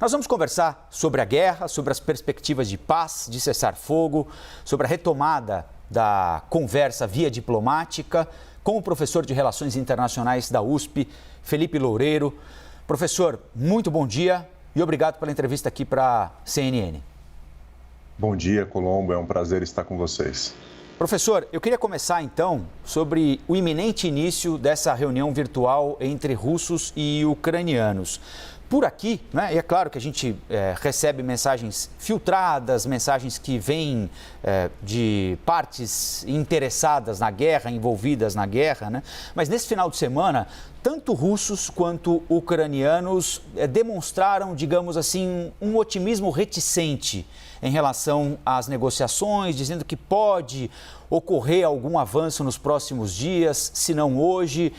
Nós vamos conversar sobre a guerra, sobre as perspectivas de paz, de cessar-fogo, sobre a retomada da conversa via diplomática com o professor de Relações Internacionais da USP, Felipe Loureiro. Professor, muito bom dia e obrigado pela entrevista aqui para a CNN. Bom dia, Colombo. É um prazer estar com vocês. Professor, eu queria começar então sobre o iminente início dessa reunião virtual entre russos e ucranianos. Por aqui, né, e é claro que a gente recebe mensagens filtradas, mensagens que vêm de partes interessadas na guerra, envolvidas na guerra, né? Mas nesse final de semana, tanto russos quanto ucranianos demonstraram, digamos assim, um otimismo reticente em relação às negociações, dizendo que pode ocorrer algum avanço nos próximos dias, se não hoje.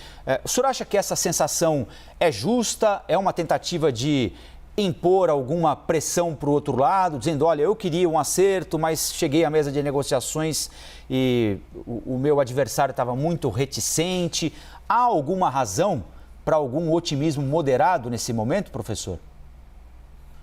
O senhor acha que essa sensação é justa? É uma tentativa de impor alguma pressão para o outro lado, dizendo, olha, eu queria um acerto, mas cheguei à mesa de negociações e o meu adversário estava muito reticente. Há alguma razão para algum otimismo moderado nesse momento, professor?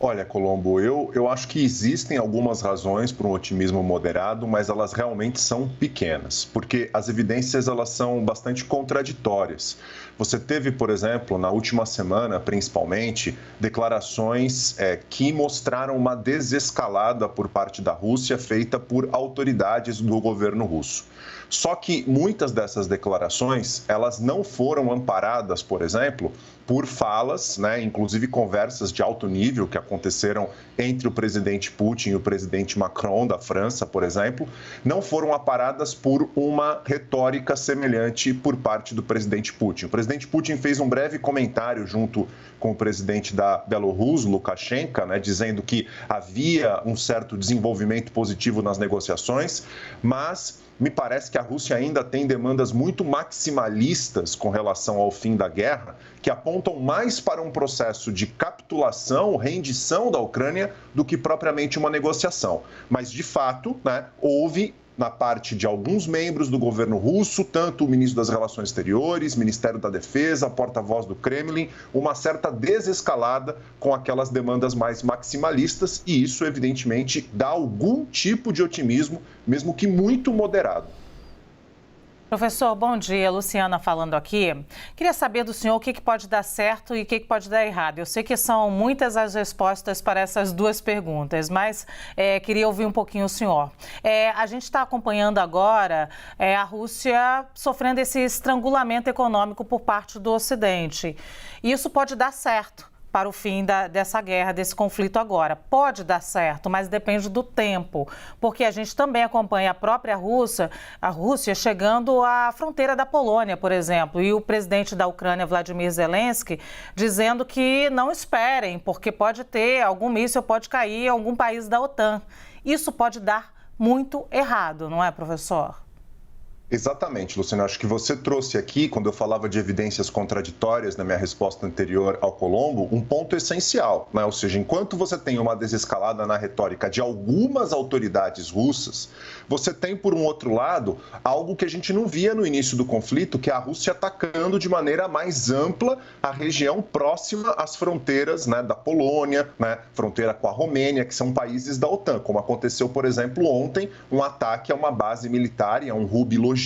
Olha, Colombo, eu acho que existem algumas razões para um otimismo moderado, mas elas realmente são pequenas, porque as evidências elas são bastante contraditórias. Você teve, por exemplo, na última semana, principalmente, declarações que mostraram uma desescalada por parte da Rússia feita por autoridades do governo russo. Só que muitas dessas declarações, elas não foram amparadas, por exemplo, por falas, né, inclusive conversas de alto nível que aconteceram entre o presidente Putin e o presidente Macron da França, por exemplo, não foram amparadas por uma retórica semelhante por parte do presidente Putin. O presidente Putin fez um breve comentário junto com o presidente da Bielorrússia, Lukashenko, né, dizendo que havia um certo desenvolvimento positivo nas negociações, mas me parece que a Rússia ainda tem demandas muito maximalistas com relação ao fim da guerra, que apontam mais para um processo de capitulação, rendição da Ucrânia, do que propriamente uma negociação. Mas, de fato, né, houve, na parte de alguns membros do governo russo, tanto o ministro das Relações Exteriores, Ministério da Defesa, porta-voz do Kremlin, uma certa desescalada com aquelas demandas mais maximalistas, e isso, evidentemente, dá algum tipo de otimismo, mesmo que muito moderado. Professor, bom dia. Luciana falando aqui. Queria saber do senhor o que pode dar certo e o que pode dar errado. Eu sei que são muitas as respostas para essas duas perguntas, mas queria ouvir um pouquinho o senhor. A gente está acompanhando agora a Rússia sofrendo esse estrangulamento econômico por parte do Ocidente. E isso pode dar certo para o fim dessa guerra, desse conflito agora. Pode dar certo, mas depende do tempo, porque a gente também acompanha a própria Rússia chegando à fronteira da Polônia, por exemplo, e o presidente da Ucrânia, Vladimir Zelensky, dizendo que não esperem, porque pode ter algum míssil, pode cair em algum país da OTAN. Isso pode dar muito errado, não é, professor? Exatamente, Luciano. Acho que você trouxe aqui, quando eu falava de evidências contraditórias na minha resposta anterior ao Colombo, um ponto essencial, né? Ou seja, enquanto você tem uma desescalada na retórica de algumas autoridades russas, você tem, por um outro lado, algo que a gente não via no início do conflito, que é a Rússia atacando de maneira mais ampla a região próxima às fronteiras, né, da Polônia, né, fronteira com a Romênia, que são países da OTAN, como aconteceu, por exemplo, ontem, um ataque a uma base militar e a um hub logístico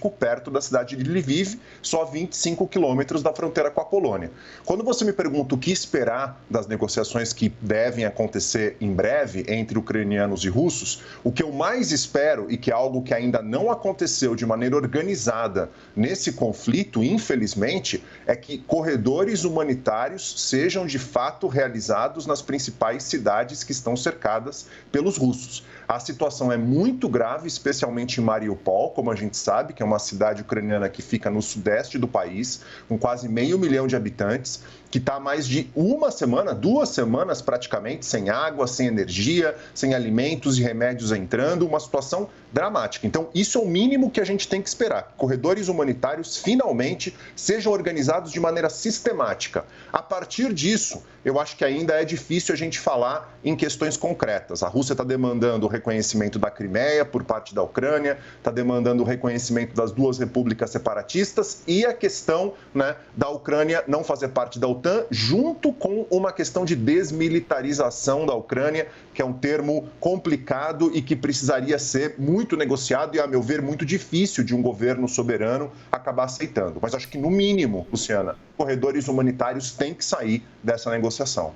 perto da cidade de Lviv, só 25 quilômetros da fronteira com a Polônia. Quando você me pergunta o que esperar das negociações que devem acontecer em breve entre ucranianos e russos, o que eu mais espero, e que é algo que ainda não aconteceu de maneira organizada nesse conflito, infelizmente, é que corredores humanitários sejam de fato realizados nas principais cidades que estão cercadas pelos russos. A situação é muito grave, especialmente em Mariupol, como a gente sabe, que é uma cidade ucraniana que fica no sudeste do país, com quase 500 mil de habitantes, que está há mais de uma semana, 2 semanas praticamente, sem água, sem energia, sem alimentos e remédios entrando, uma situação dramática. Então, isso é o mínimo que a gente tem que esperar. Corredores humanitários finalmente sejam organizados de maneira sistemática. A partir disso, eu acho que ainda é difícil a gente falar em questões concretas. A Rússia está demandando o reconhecimento da Crimeia por parte da Ucrânia, está demandando o reconhecimento das 2 repúblicas separatistas e a questão, né, da Ucrânia não fazer parte da OTAN OTAN, junto com uma questão de desmilitarização da Ucrânia, que é um termo complicado e que precisaria ser muito negociado e, a meu ver, muito difícil de um governo soberano acabar aceitando. Mas acho que, no mínimo, Luciana, corredores humanitários têm que sair dessa negociação.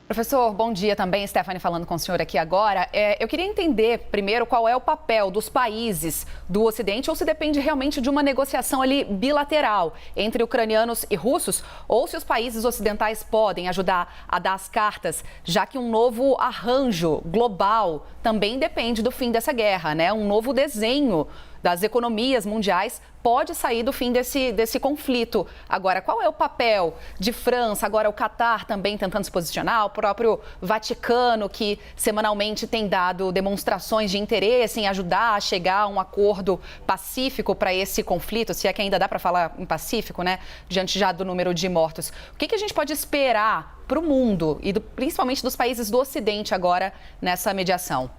Professor, bom dia também. Stephanie falando com o senhor aqui agora. Eu queria entender, primeiro, qual é o papel dos países do Ocidente ou se depende realmente de uma negociação ali bilateral entre ucranianos e russos, ou se os países ocidentais podem ajudar a dar as cartas, já que um novo arranjo global também depende do fim dessa guerra, né? Um novo desenho das economias mundiais pode sair do fim desse conflito. Agora, qual é o papel de França, agora o Catar também tentando se posicionar, o próprio Vaticano, que semanalmente tem dado demonstrações de interesse em ajudar a chegar a um acordo pacífico para esse conflito, se é que ainda dá para falar em pacífico, né? Diante já do número de mortos. O que a gente pode esperar para o mundo e principalmente dos países do Ocidente agora nessa mediação?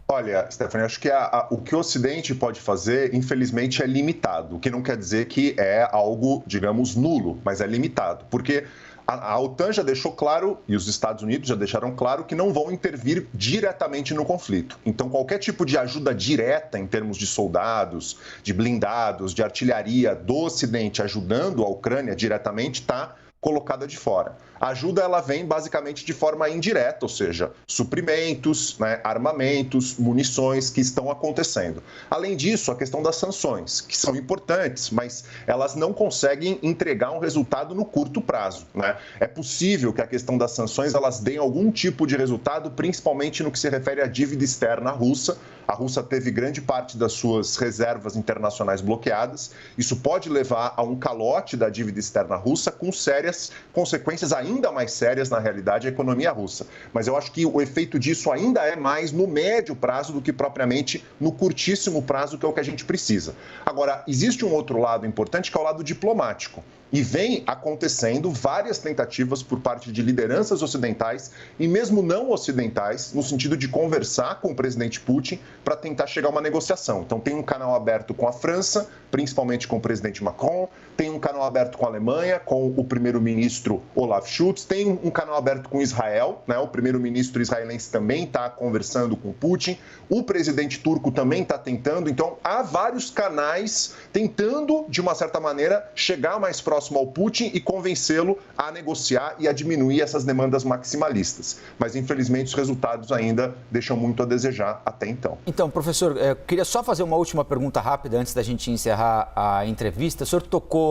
Olha, Stephanie, acho que o que o Ocidente pode fazer, infelizmente, é limitado. O que não quer dizer que é algo, digamos, nulo, mas é limitado. Porque a OTAN já deixou claro, e os Estados Unidos já deixaram claro, que não vão intervir diretamente no conflito. Então, qualquer tipo de ajuda direta em termos de soldados, de blindados, de artilharia do Ocidente ajudando a Ucrânia diretamente está colocada de fora. A ajuda ela vem basicamente de forma indireta, ou seja, suprimentos, né, armamentos, munições que estão acontecendo. Além disso, a questão das sanções, que são importantes, mas elas não conseguem entregar um resultado no curto prazo, né? É possível que a questão das sanções elas deem algum tipo de resultado, principalmente no que se refere à dívida externa russa. A Rússia teve grande parte das suas reservas internacionais bloqueadas. Isso pode levar a um calote da dívida externa russa com sérias consequências ainda mais sérias, na realidade, à economia russa. Mas eu acho que o efeito disso ainda é mais no médio prazo do que propriamente no curtíssimo prazo, que é o que a gente precisa. Agora, existe um outro lado importante, que é o lado diplomático. E vem acontecendo várias tentativas por parte de lideranças ocidentais e mesmo não ocidentais, no sentido de conversar com o presidente Putin para tentar chegar a uma negociação. Então, tem um canal aberto com a França, principalmente com o presidente Macron, tem um canal aberto com a Alemanha, com o primeiro-ministro Olaf Scholz, tem um canal aberto com Israel, né? O primeiro-ministro israelense também está conversando com Putin, o presidente turco também está tentando. Então, há vários canais tentando, de uma certa maneira, chegar mais próximo ao Putin e convencê-lo a negociar e a diminuir essas demandas maximalistas. Mas, infelizmente, os resultados ainda deixam muito a desejar até então. Então, professor, eu queria só fazer uma última pergunta rápida antes da gente encerrar a entrevista. O senhor tocou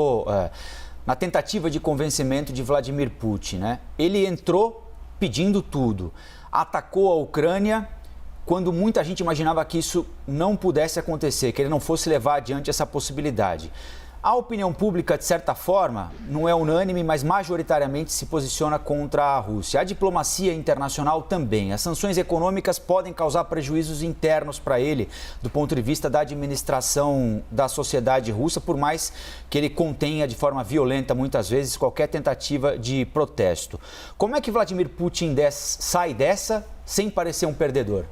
na tentativa de convencimento de Vladimir Putin, né? Ele entrou pedindo tudo, atacou a Ucrânia quando muita gente imaginava que isso não pudesse acontecer, que ele não fosse levar adiante essa possibilidade. A opinião pública, de certa forma, não é unânime, mas majoritariamente se posiciona contra a Rússia. A diplomacia internacional também. As sanções econômicas podem causar prejuízos internos para ele, do ponto de vista da administração da sociedade russa, por mais que ele contenha de forma violenta, muitas vezes, qualquer tentativa de protesto. Como é que Vladimir Putin sai dessa sem parecer um perdedor?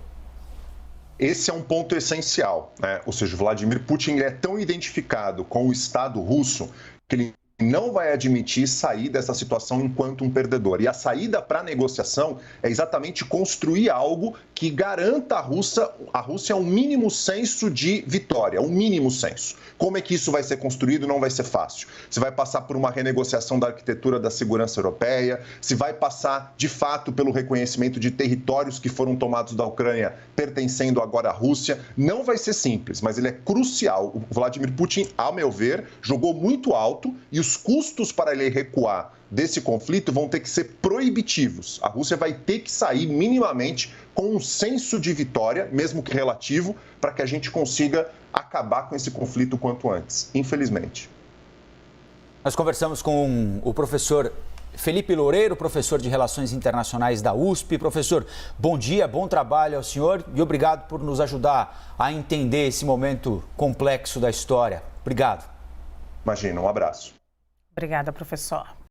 Esse é um ponto essencial, né? Ou seja, Vladimir Putin é tão identificado com o Estado russo que ele não vai admitir sair dessa situação enquanto um perdedor. E a saída para a negociação é exatamente construir algo que garanta à Rússia um mínimo senso de vitória, um mínimo senso. Como é que isso vai ser construído? Não vai ser fácil. Você vai passar por uma renegociação da arquitetura da segurança europeia, se vai passar, de fato, pelo reconhecimento de territórios que foram tomados da Ucrânia pertencendo agora à Rússia. Não vai ser simples, mas ele é crucial. O Vladimir Putin, a meu ver, jogou muito alto e os custos para ele recuar desse conflito vão ter que ser proibitivos. A Rússia vai ter que sair minimamente com um senso de vitória, mesmo que relativo, para que a gente consiga acabar com esse conflito quanto antes, infelizmente. Nós conversamos com o professor Felipe Loureiro, professor de Relações Internacionais da USP. Professor, bom dia, bom trabalho ao senhor e obrigado por nos ajudar a entender esse momento complexo da história. Obrigado. Imagina, um abraço. Obrigada, professor.